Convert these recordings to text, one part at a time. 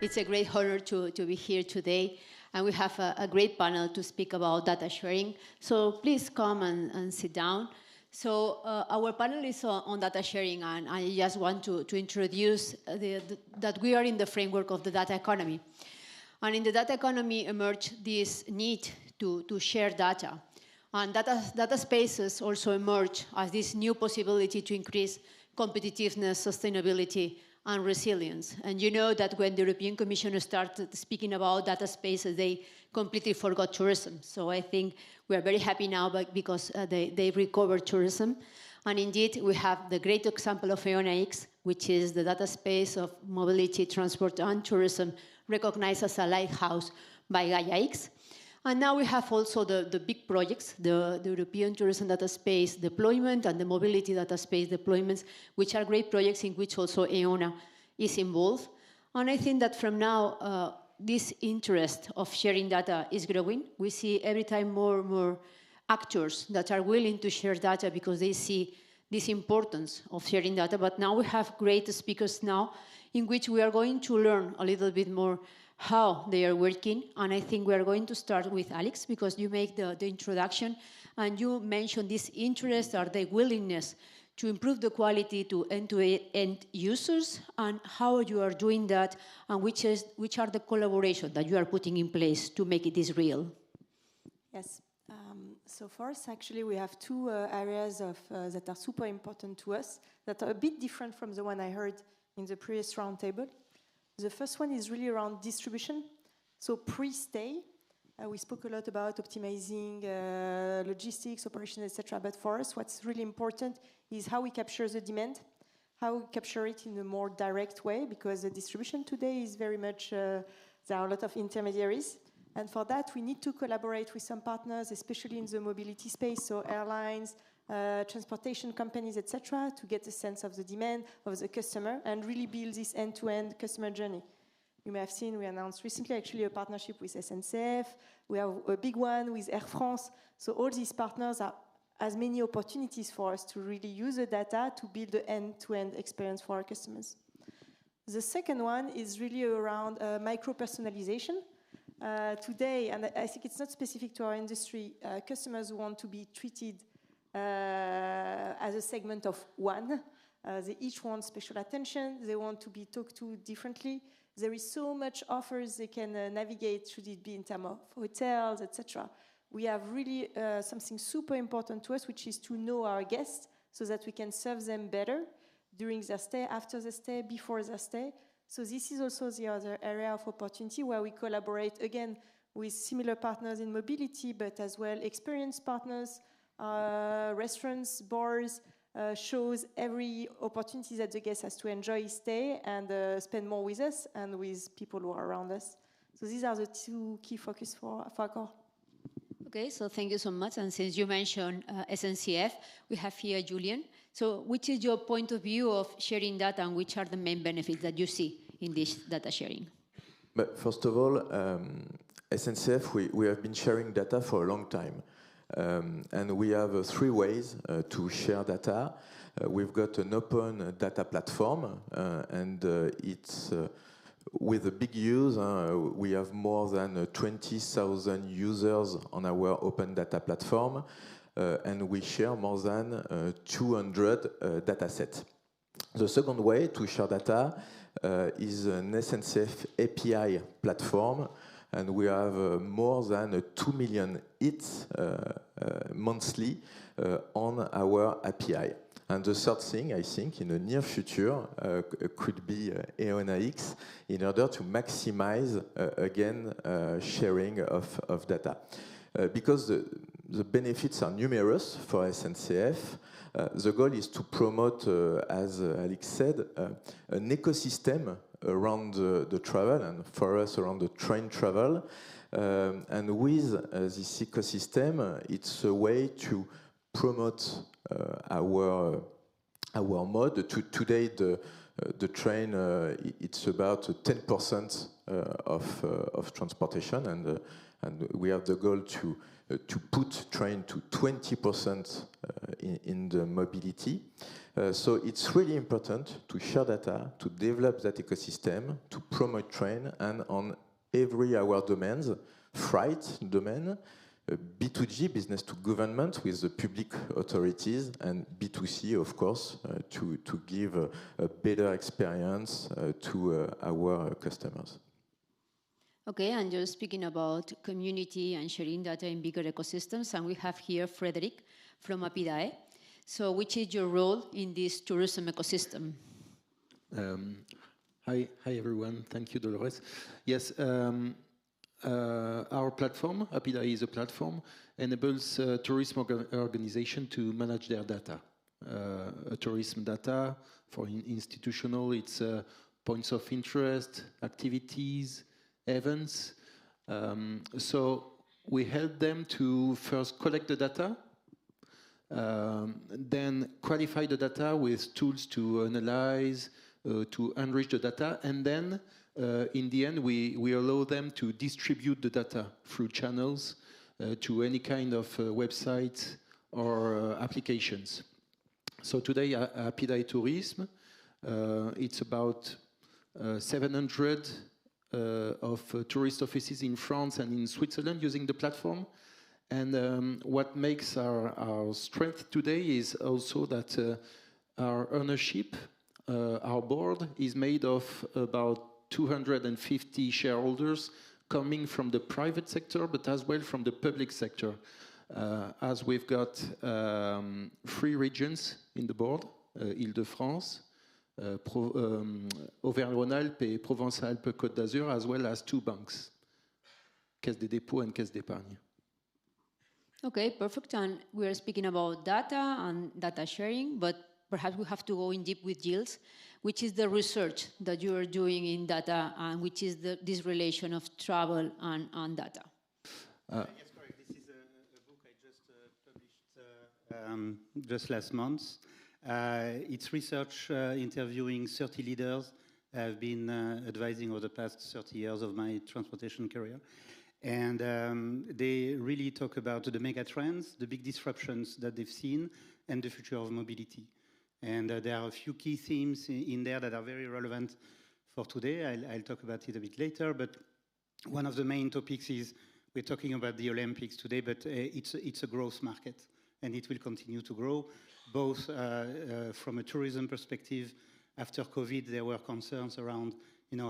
It's a great honor to be here today. And we have a great panel to speak about data sharing. So please come and sit down. So our panel is on data sharing, and I just want to introduce that we are in the framework of the data economy. And in the data economy emerged this need to share data. And data spaces also emerge as this new possibility to increase competitiveness, sustainability, and resilience. And you know that when the European Commission started speaking about data spaces, they completely forgot tourism. So I think we are very happy now because they recovered tourism. And indeed, we have the great example of EONA-X, which is the data space of mobility, transport, and tourism, recognized as a lighthouse by Gaia-X. And now we have also the big projects, the European Tourism Data Space deployment and the Mobility Data Space deployments, which are great projects in which also EONA is involved. And I think that from now, this interest of sharing data is growing. We see every time more actors that are willing to share data because they see this importance of sharing data. But now we have great speakers now in which we are going to learn a little bit more how they are working. And I think we are going to start with Alix, because you make the introduction and you mentioned this interest or the willingness to improve the quality to end-to-end users, and how you are doing that, and which are the collaboration that you are putting in place to make this real. Yes. So for us, actually, we have two areas that are super important to us that are a bit different from the one I heard in the previous roundtable. The first one is really around distribution. So pre-stay, we spoke a lot about optimizing logistics, operations, etc. But for us, what's really important is how we capture the demand, how we capture it in a more direct way, because the distribution today is very much, there are a lot of intermediaries. And for that, we need to collaborate with some partners, especially in the mobility space, so airlines, transportation companies, etc., to get a sense of the demand of the customer and really build this end-to-end customer journey. You may have seen, we announced recently actually a partnership with SNCF. We have a big one with Air France. So all these partners are as many opportunities for us to really use the data to build the end-to-end experience for our customers. The second one is really around micro-personalization. Today, and I think it's not specific to our industry, customers want to be treated as a segment of one. They each want special attention. They want to be talked to differently. There is so much offers they can navigate, should it be in terms of hotels, etc. We have really something super important to us, which is to know our guests so that we can serve them better during their stay, after the stay, before their stay. So this is also the other area of opportunity where we collaborate, again, with similar partners in mobility, but as well experienced partners, restaurants, bars, shows, every opportunity that the guest has to enjoy his stay and spend more with us and with people who are around us. So these are the two key focus for ACCOR. Okay, so thank you so much. And since you mentioned SNCF, we have here Julien. So which is your point of view of sharing data, and which are the main benefits that you see in this data sharing? But first of all, SNCF, we have been sharing data for a long time. And we have three ways to share data. We've got an open data platform, and it's with a big use. We have more than 20,000 users on our open data platform, and we share more than 200 data sets. The second way to share data is an SNCF API platform, and we have more than 2 million hits monthly on our API. And the third thing, I think, in the near future, could be EONA-X in order to maximize, again, sharing of data. Because the benefits are numerous for SNCF, the goal is to promote, as Alix said, an ecosystem around the travel, and for us around the train travel. And with this ecosystem, it's a way to promote our mode. Today, the train, it's about 10% of transportation, and we have the goal to put train to 20% in the mobility. So it's really important to share data, to develop that ecosystem, to promote train, and on every our domains, freight domain, B2G, business to government with the public authorities, and B2C, of course, to give a better experience to our customers. Okay, and you're speaking about community and sharing data in bigger ecosystems, and we have here Frédéric from Apidae. So which is your role in this tourism ecosystem? Hi everyone. Thank you, Dolores. Yes, our platform, Apidae is a platform, enables tourism organization to manage their data. Tourism data for institutional, it's points of interest, activities, events. So we help them to first collect the data, then qualify the data with tools to analyze, to enrich the data, and then in the end we allow them to distribute the data through channels to any kind of website or applications. So today Apidae Tourism, it's about 700 of tourist offices in France and in Switzerland using the platform. And what makes our strength today is also that our ownership, our board is made of about 250 shareholders coming from the private sector, but as well from the public sector. As we've got 3 regions in the board, Île-de-France, Auvergne-Rhône-Alpes et Provence-Alpes-Côte d'Azur, as well as 2 banks, Caisse des Dépôts and Caisse d'Épargne. Okay, perfect. And we are speaking about data and data sharing, but perhaps we have to go in deep with Gilles, which is the research that you are doing in data and which is this relation of travel and data. Yes, correct. This is a book I just published just last month. It's research interviewing 30 leaders I've been advising over the past 30 years of my transportation career. And they really talk about the mega trends, the big disruptions that they've seen, and the future of mobility. And there are a few key themes in there that are very relevant for today. I'll talk about it a bit later, but one of the main topics is, we're talking about the Olympics today, but it's a growth market, and it will continue to grow, both from a tourism perspective. After COVID, there were concerns around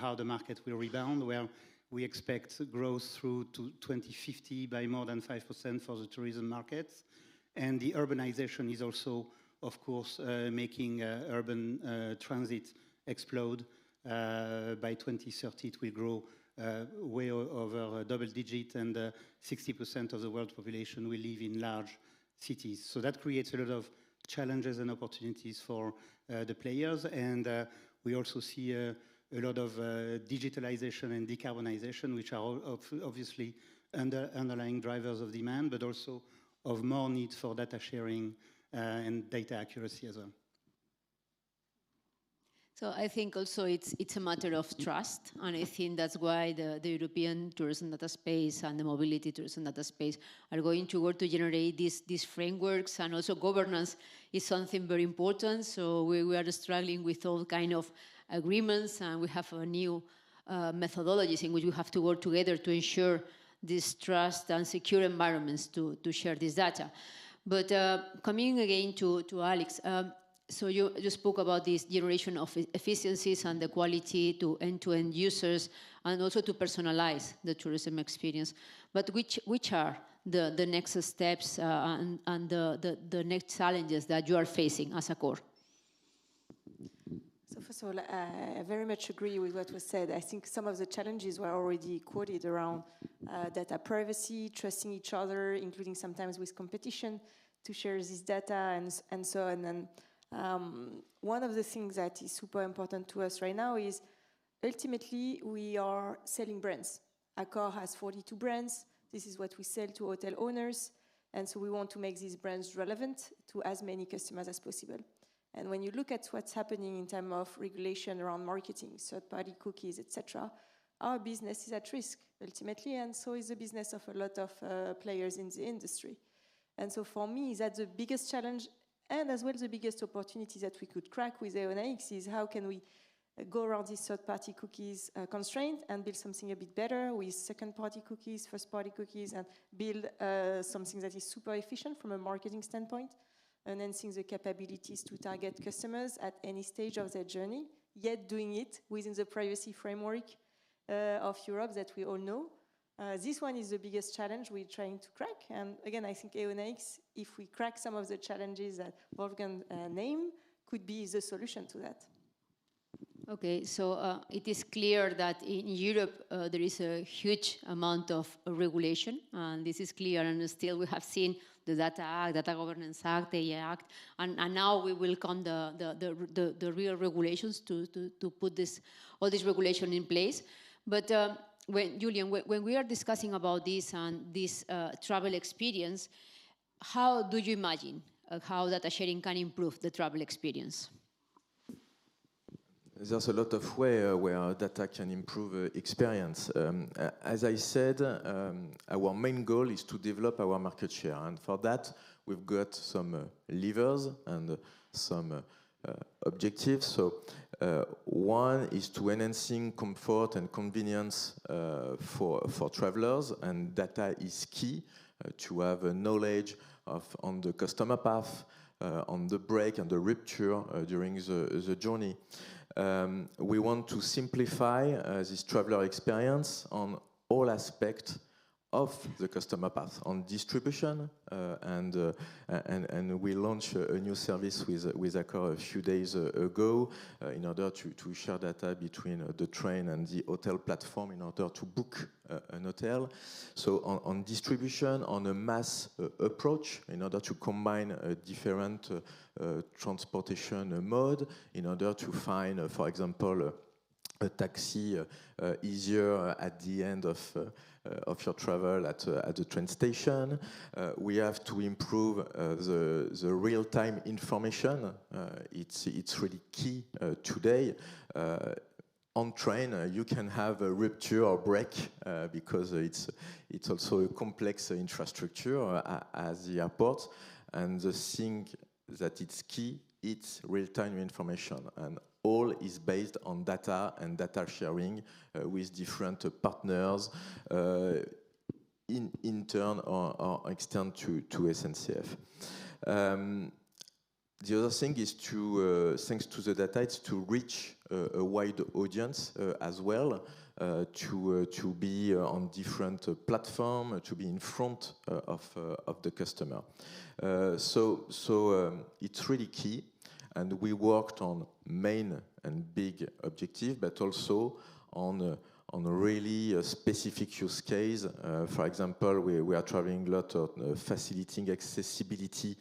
how the market will rebound, where we expect growth through to 2050 by more than 5% for the tourism markets. And the urbanization is also, of course, making urban transit explode. By 2030, it will grow way over double digit, and 60% of the world's population will live in large cities. So that creates a lot of challenges and opportunities for the players. And we also see a lot of digitalization and decarbonization, which are obviously underlying drivers of demand, but also of more need for data sharing and data accuracy as well. So I think also it's a matter of trust, and I think that's why the European tourism data space and the mobility tourism data space are going to work to generate these frameworks, and also governance is something very important. So we are struggling with all kind of agreements, and we have a new methodologies in which we have to work together to ensure this trust and secure environments to share this data. But coming again to Alix, so you spoke about this generation of efficiencies and the quality to end-to-end users, and also to personalize the tourism experience. But which are the next steps and the next challenges that you are facing as ACCOR? So first of all, I very much agree with what was said. I think some of the challenges were already quoted around data privacy, trusting each other, including sometimes with competition to share this data and so on. And one of the things that is super important to us right now is ultimately we are selling brands. ACCOR has 42 brands. This is what we sell to hotel owners. And so we want to make these brands relevant to as many customers as possible. And when you look at what's happening in terms of regulation around marketing, third-party cookies, etc., our business is at risk ultimately, and so is the business of a lot of players in the industry. And so for me, that's the biggest challenge and as well the biggest opportunity that we could crack with EONA-X is how can we go around these third-party cookies constraint and build something a bit better with second-party cookies, first-party cookies, and build something that is super efficient from a marketing standpoint, enhancing the capabilities to target customers at any stage of their journey, yet doing it within the privacy framework of Europe that we all know. This one is the biggest challenge we're trying to crack. And again, I think EONA-X, if we crack some of the challenges that Wolfgang named, could be the solution to that. Okay, so it is clear that in Europe there is a huge amount of regulation, and this is clear, and still we have seen the Data Act, Data Governance Act, the AI Act, and now we will come the real regulations to put all this regulation in place. But Julien, when we are discussing about this and this travel experience, how do you imagine how data sharing can improve the travel experience? There's a lot of ways where data can improve experience. As I said, our main goal is to develop our market share. And for that, we've got some levers and some objectives. So one is to enhancing comfort and convenience for travelers. And data is key to have a knowledge on the customer path, on the break and the rupture during the journey. We want to simplify this traveler experience on all aspects of the customer path, on distribution, and we launched a new service with ACCOR a few days ago in order to share data between the train and the hotel platform in order to book an hotel. So on distribution, on a mass approach, in order to combine different transportation mode, in order to find, for example, a taxi easier at the end of your travel at the train station. We have to improve the real-time information. It's really key today. On train, you can have a rupture or break because it's also a complex infrastructure at the airport. And the thing that it's key, it's real-time information. And all is based on data and data sharing with different partners, intern or extern to SNCF. The other thing is to, thanks to the data, it's to reach a wide audience as well, to be on different platforms, to be in front of the customer. So it's really key. And we worked on main and big objective, but also on a really specific use case. For example, we are trying a lot of facilitating accessibility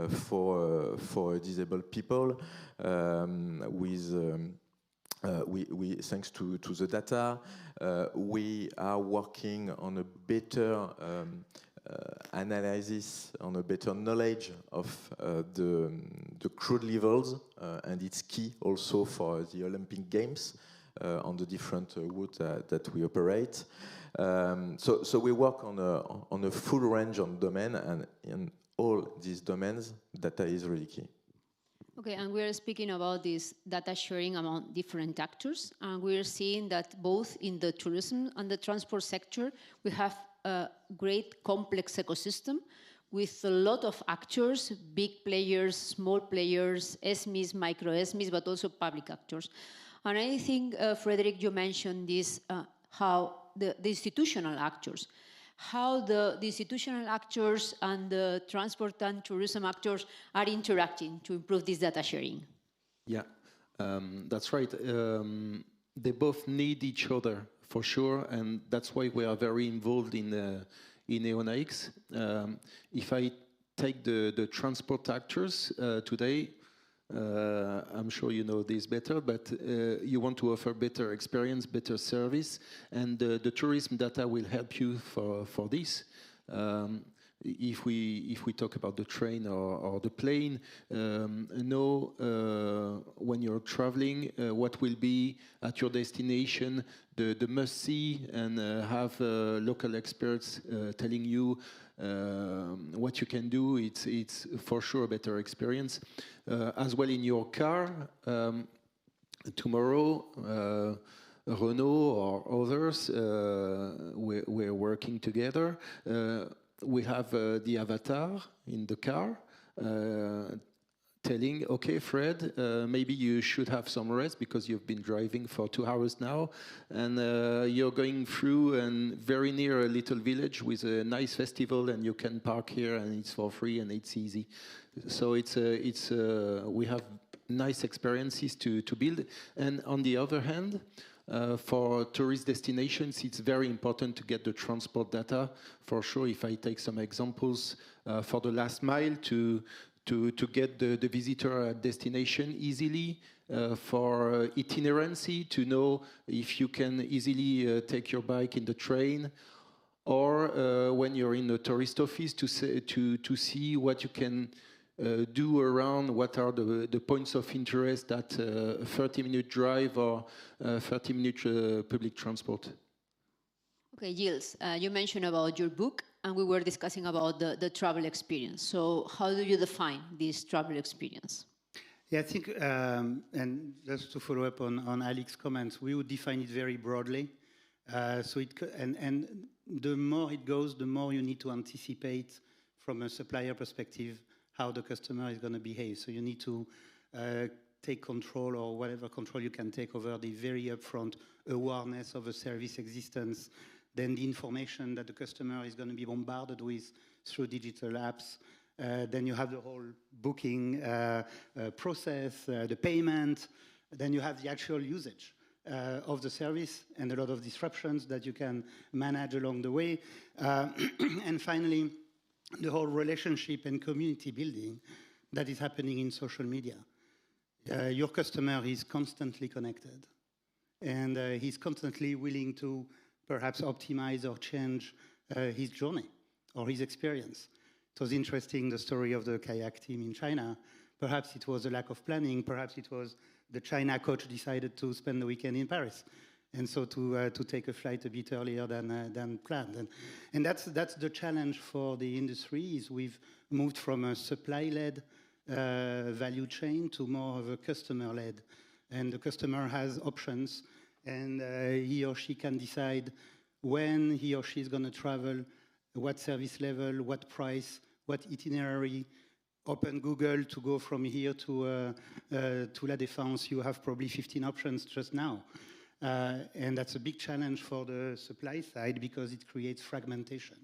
for disabled people thanks to the data. We are working on a better analysis, on a better knowledge of the crude levels, and it's key also for the Olympic Games on the different routes that we operate. So we work on a full range of domain, and in all these domains, data is really key. Okay, and we're speaking about this data sharing among different actors, and we're seeing that both in the tourism and the transport sector, we have a great complex ecosystem with a lot of actors, big players, small players, SMEs, micro SMEs, but also public actors. And I think, Frédéric, you mentioned this, how the institutional actors, how the institutional actors and the transport and tourism actors are interacting to improve this data sharing. Yeah, that's right. They both need each other, for sure, and that's why we are very involved in EONA-X. If I take the transport actors today, I'm sure you know this better, but you want to offer better experience, better service, and the tourism data will help you for this. if we talk about the train or the plane, know when you're traveling what will be at your destination the must-see, and have local experts telling you what you can do. It's for sure a better experience. As well in your car, tomorrow, Renault or others, we're working together. We have the avatar in the car telling, okay, Fred, maybe you should have some rest because you've been driving for 2 hours now, and you're going through and very near a little village with a nice festival, and you can park here, and it's for free and it's easy. So we have nice experiences to build. And on the other hand, for tourist destinations, it's very important to get the transport data. For sure, if I take some examples, for the last mile to get the visitor at destination easily, for itinerancy, to know if you can easily take your bike in the train, or when you're in the tourist office to see what you can do around, what are the points of interest at a 30-minute drive or 30-minute public transport. Okay, Gilles, you mentioned about your book, and we were discussing about the travel experience. So how do you define this travel experience? Yeah, I think, and just to follow up on Alix's comments, we would define it very broadly. And the more it goes, the more you need to anticipate from a supplier perspective how the customer is going to behave. So you need to take control, or whatever control you can take over the very upfront awareness of a service existence, then the information that the customer is going to be bombarded with through digital apps. Then you have the whole booking process, the payment. Then you have the actual usage of the service, and a lot of disruptions that you can manage along the way. And finally, the whole relationship and community building that is happening in social media. Your customer is constantly connected, and he's constantly willing to perhaps optimize or change his journey or his experience. It was interesting, the story of the kayak team in China. Perhaps it was a lack of planning, perhaps it was the China coach decided to spend the weekend in Paris, and so to take a flight a bit earlier than planned. And that's the challenge for the industry, is we've moved from a supply-led value chain to more of a customer-led. And the customer has options, and he or she can decide when he or she is going to travel, what service level, what price, what itinerary. Open Google to go from here to La Défense. You have probably 15 options just now. And that's a big challenge for the supply side, because it creates fragmentation.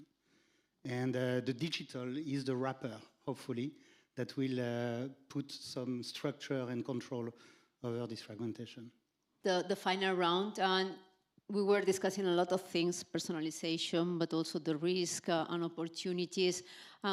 And the digital is the wrapper, hopefully, that will put some structure and control over this fragmentation. The final round, and we were discussing a lot of things, personalization, but also the risk and opportunities,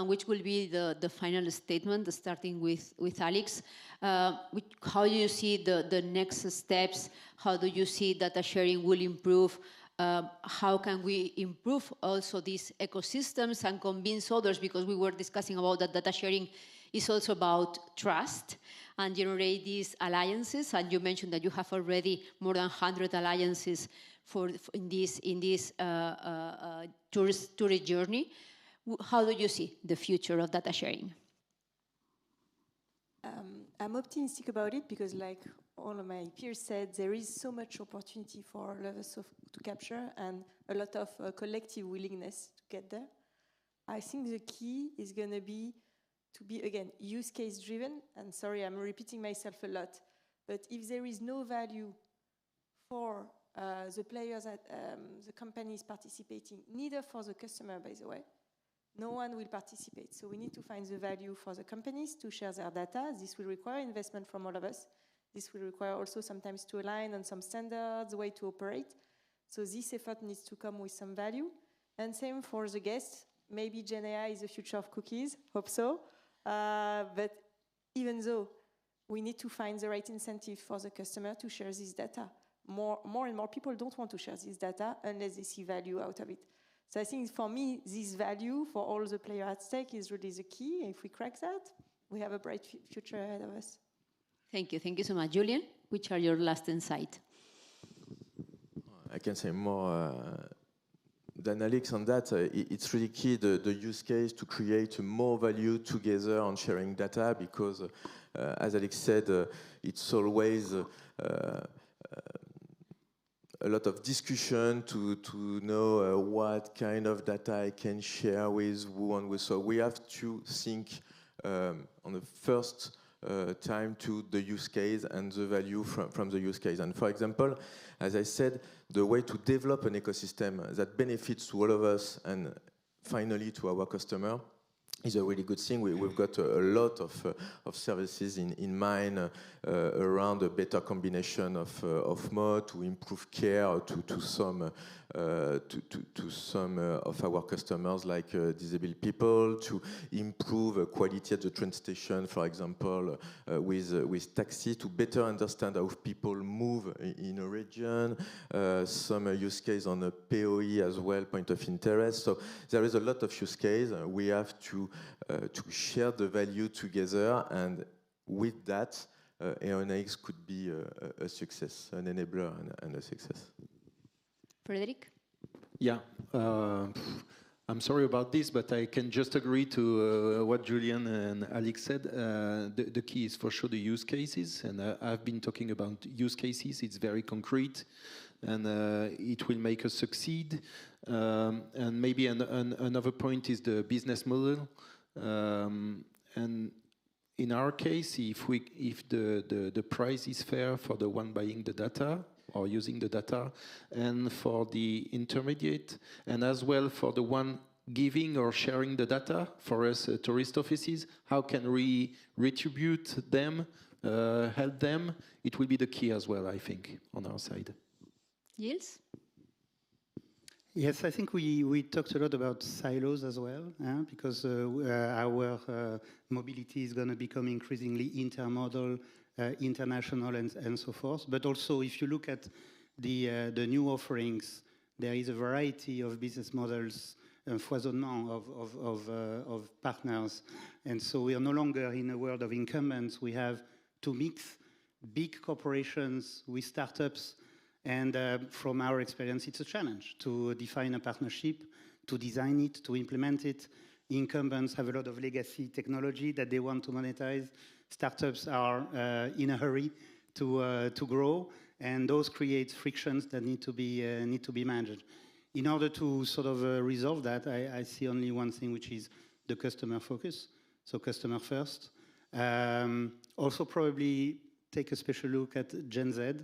which will be the final statement, starting with Alix. How do you see the next steps? How do you see data sharing will improve? How can we improve also these ecosystems and convince others? Because we were discussing about that data sharing is also about trust and generate these alliances. And you mentioned that you have already more than 100 alliances in this tourist journey. How do you see the future of data sharing? I'm optimistic about it, because like all of my peers said, there is so much opportunity for all of us to capture, and a lot of collective willingness to get there. I think the key is going to be, again, use case driven. And sorry, I'm repeating myself a lot, but if there is no value for the players, the companies participating, neither for the customer, by the way, no one will participate. So we need to find the value for the companies to share their data. This will require investment from all of us. This will require also sometimes to align on some standards, way to operate. So this effort needs to come with some value. And same for the guests. Maybe Gen AI is the future of cookies, hope so. But even though, we need to find the right incentive for the customer to share this data. More and more people don't want to share this data unless they see value out of it. So I think for me, this value for all the players at stake is really the key. If we crack that, we have a bright future ahead of us. Thank you. Thank you so much. Julien, which are your last insight? I can say more than Alix on that. It's really key, the use case, to create more value together on sharing data, because, as Alix said, it's always a lot of discussion to know what kind of data I can share with who and with. So we have to think on the first time to the use case and the value from the use case. And for example, as I said, the way to develop an ecosystem that benefits to all of us and finally to our customer is a really good thing. We've got a lot of services in mind around a better combination of mode to improve care to some of our customers, like disabled people, to improve quality at the train station, for example, with taxi, to better understand how people move in a region, some use case on a POE as well, point of interest. So there is a lot of use case. We have to share the value together, and with that, EONA-X could be a success, an enabler and a success. Frédéric? Yeah, I'm sorry about this, but I can just agree to what Julien and Alix said. The key is for sure the use cases, and I've been talking about use cases. It's very concrete, and it will make us succeed. And maybe another point is the business model. And in our case, if the price is fair for the one buying the data or using the data, and for the intermediate, and as well for the one giving or sharing the data, for us tourist offices, how can we retribute them, help them? It will be the key as well, I think, on our side. Gilles? Yes, I think we talked a lot about silos as well, because our mobility is going to become increasingly intermodal, international, and so forth. But also, if you look at the new offerings, there is a variety of business models, foisonnement of partners. And so we are no longer in a world of incumbents. We have to mix big corporations with startups. And from our experience, it's a challenge to define a partnership, to design it, to implement it. Incumbents have a lot of legacy technology that they want to monetize. Startups are in a hurry to grow, and those create frictions that need to be managed. In order to sort of resolve that, I see only one thing, which is the customer focus, so customer first. Also, probably take a special look at Gen Z,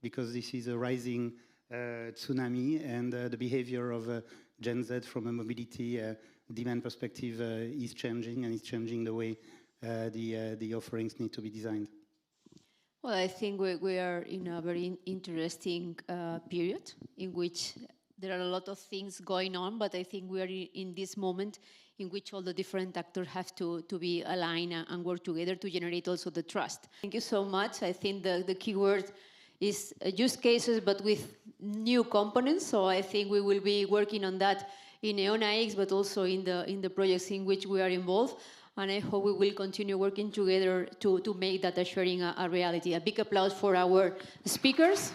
because this is a rising tsunami, and the behavior of Gen Z from a mobility demand perspective is changing, and it's changing the way the offerings need to be designed. Well, I think we are in a very interesting period in which there are a lot of things going on, but I think we are in this moment in which all the different actors have to be aligned and work together to generate also the trust. Thank you so much. I think the key word is use cases, but with new components. So I think we will be working on that in EONA-X, but also in the projects in which we are involved. And I hope we will continue working together to make data sharing a reality. A big applause for our speakers.